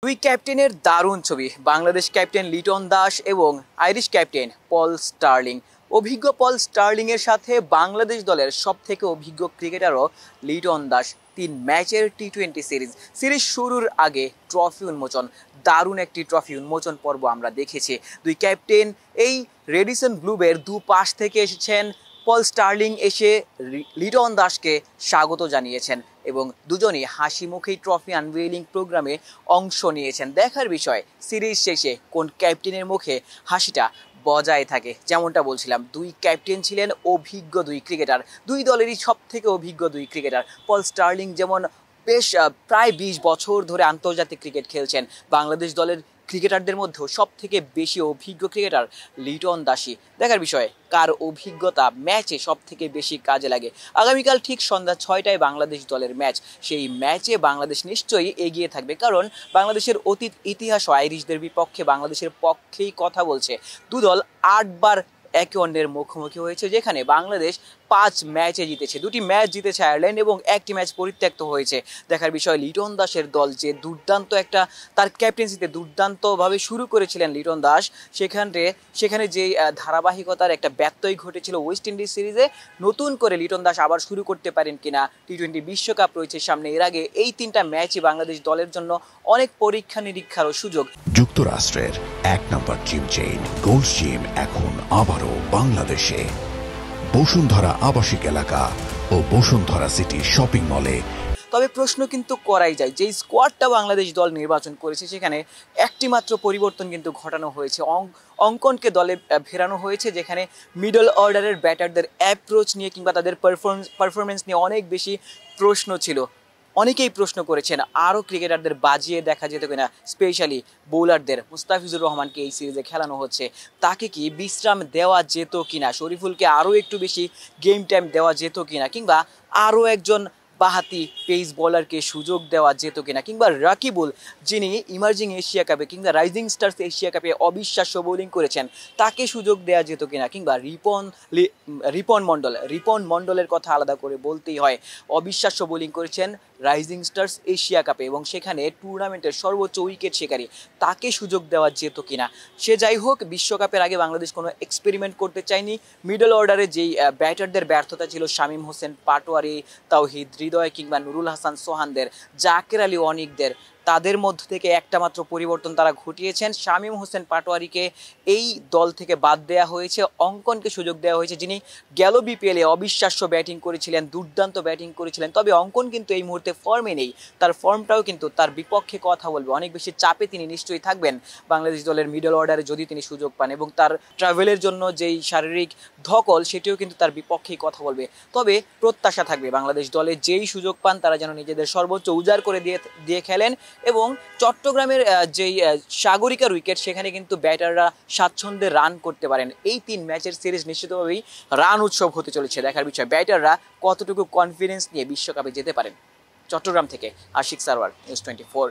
দুই ক্যাপ্টেনের দারুণ ছবি, বাংলাদেশ ক্যাপ্টেন লিটন দাস এবং আইরিশ ক্যাপ্টেন পল স্টার্লিং। অভিজ্ঞ পল স্টার্লিং এর সাথে বাংলাদেশ দলের সবথেকে অভিজ্ঞ ক্রিকেটারও লিটন দাস। 3 ম্যাচের টি-20 সিরিজ শুরুর আগে ট্রফি উন্মোচন, দারুণ একটি ট্রফি উন্মোচন পর্ব আমরা দেখেছি। দুই ক্যাপ্টেন এই রেডিসন ব্লুবের দুপাশ থেকে এসেছেন। পল স্টার্লিং এসে লিটন দাসকে স্বাগত জানিয়েছেন এবং দুজনই হাসি মুখেই ট্রফি আনভেইলিং প্রোগ্রামে অংশ নিয়েছেন। দেখার বিষয় সিরিজ শেষে কোন ক্যাপ্টেনের মুখে হাসিটা বজায় থাকে। যেমনটা বলছিলাম, দুই ক্যাপ্টেন ছিলেন অভিজ্ঞ দুই ক্রিকেটার, দুই দলেরই সব থেকে অভিজ্ঞ দুই ক্রিকেটার। পল স্টার্লিং যেমন বেশ প্রায় 20 বছর ধরে আন্তর্জাতিক ক্রিকেট খেলছেন, বাংলাদেশ দলের ক্রিকেটারদের মধ্যেও সব থেকে বেশি অভিজ্ঞ ক্রিকেটার লিটন দাসই। দেখার বিষয় কার অভিজ্ঞতা ম্যাচে সব থেকে বেশি কাজে লাগে। আগামীকাল ঠিক সন্ধ্যা 6টায় বাংলাদেশ দলের ম্যাচ। সেই ম্যাচে বাংলাদেশ নিশ্চয়ই এগিয়ে থাকবে, কারণ বাংলাদেশের অতীত ইতিহাসও আইরিশদের বিপক্ষে বাংলাদেশের পক্ষেই কথা বলছে। দুদল 8 বার একে অন্যের মুখোমুখি হয়েছে, যেখানে বাংলাদেশ 5 ম্যাচে জিতেছে। 2টি ম্যাচ জিতেছে আয়ারল্যান্ড এবং 1টি ম্যাচ পরিত্যক্ত হয়েছে। দেখার বিষয় লিটন দাসের দল যে দুর্দান্ত তার ক্যাপ্টেন্সিতে দুর্দান্তভাবে শুরু করেছিলেন লিটন দাস, সেখানে যে ধারাবাহিকতার একটা ব্যত্যয় ঘটেছিল ওয়েস্ট ইন্ডিজ সিরিজে, নতুন করে লিটন দাস আবার শুরু করতে পারেন কিনা। টি-20 বিশ্বকাপ রয়েছে সামনে। এর আগে এই 3টা ম্যাচই বাংলাদেশ দলের জন্য অনেক পরীক্ষা নিরীক্ষারও সুযোগ। যুক্তরাষ্ট্রের 1 নম্বর জিম চেইন গোল্ড জিম এখন আবারও বাংলাদেশে। বসুন্ধরা আবাসিক এলাকা ও বসুন্ধরা সিটি শপিং মলে। তবে প্রশ্ন কিন্তু করাই যায়, যে স্কোয়াডটা বাংলাদেশ দল নির্বাচন করেছে সেখানে একটি মাত্র পরিবর্তন কিন্তু ঘটানো হয়েছে। অঙ্কনকে দলে ফেরানো হয়েছে, যেখানে মিডল অর্ডারের ব্যাটারদের অ্যাপ্রোচ নিয়ে কিংবা তাদের পারফরমেন্স নিয়ে অনেক বেশি প্রশ্ন ছিল। অনেকেই প্রশ্ন করেছেন আরও ক্রিকেটারদের বাজিয়ে দেখা যেত কিনা, স্পেশালি বোলারদের। মুস্তাফিজুর রহমানকে এই সিরিজে খেলানো হচ্ছে, তাকে কি বিশ্রাম দেওয়া যেত কিনা, শরীফুলকে আরও একটু বেশি গেম টাইম দেওয়া যেত কিনা, কিংবা আরও একজন বাহাতি পেস বোলারকে সুযোগ দেওয়া যেত কিনা, কিংবা রাকিবুল যিনি ইমার্জিং এশিয়া কাপে কিংবা রাইজিং স্টার্স এশিয়া কাপে অবিশ্বাস্য বোলিং করেছেন, তাকে সুযোগ দেওয়া যেত কিনা, কিংবা রিপন মণ্ডলের কথা আলাদা করে বলতেই হয়। অবিশ্বাস্য বোলিং করেছেন রাইজিং স্টার্স এশিয়া কাপে এবং সেখানে টুর্নামেন্টের সর্বোচ্চ উইকেট শিকারী, তাকে সুযোগ দেওয়া যেত কিনা। সে যাই হোক, বিশ্বকাপের আগে বাংলাদেশ কোনো এক্সপেরিমেন্ট করতে চায়নি। মিডল অর্ডারে যেই ব্যাটারদের ব্যর্থতা ছিল, শামীম হোসেন পাটোয়ারি, তাওহিদ হৃদয় কিংবা নুরুল হাসান সোহানদের, জাকের আলী অনিকদের, তাদের মধ্য থেকে একটা মাত্র পরিবর্তন তারা ঘটিয়েছেন। শামীম হোসেন পাটোয়ারিকে এই দল থেকে বাদ দেওয়া হয়েছে, অঙ্কনকে সুযোগ দেওয়া হয়েছে, যিনি গেল বিপিএলে অবিশ্বাস্য ব্যাটিং করেছিলেন, দুর্দান্ত ব্যাটিং করেছিলেন। তবে অঙ্কন কিন্তু এই মুহূর্তে ফর্মে নেই, তার ফর্মটাও কিন্তু তার বিপক্ষে কথা বলবে। অনেক বেশি চাপে তিনি নিশ্চয়ই থাকবেন বাংলাদেশ দলের মিডল অর্ডারে যদি তিনি সুযোগ পান, এবং তার ট্রাভেলের জন্য যেই শারীরিক ধকল সেটিও কিন্তু তার বিপক্ষেই কথা বলবে। তবে প্রত্যাশা থাকবে বাংলাদেশ দলে যেই সুযোগ পান তারা যেন নিজেদের সর্বোচ্চ উজাড় করে দিয়ে খেলেন। এবং চট্টগ্রামের যেই সাগরিকার উইকেট, সেখানে কিন্তু ব্যাটাররা স্বাচ্ছন্দ্যে রান করতে পারেন। এই 3 ম্যাচের সিরিজ নিশ্চিতভাবেই রান উৎসব হতে চলেছে। দেখার বিষয় ব্যাটাররা কতটুকু কনফিডেন্স নিয়ে বিশ্বকাপে যেতে পারেন। চট্টগ্রাম থেকে আশিক সারওয়ার, নিউজ 24।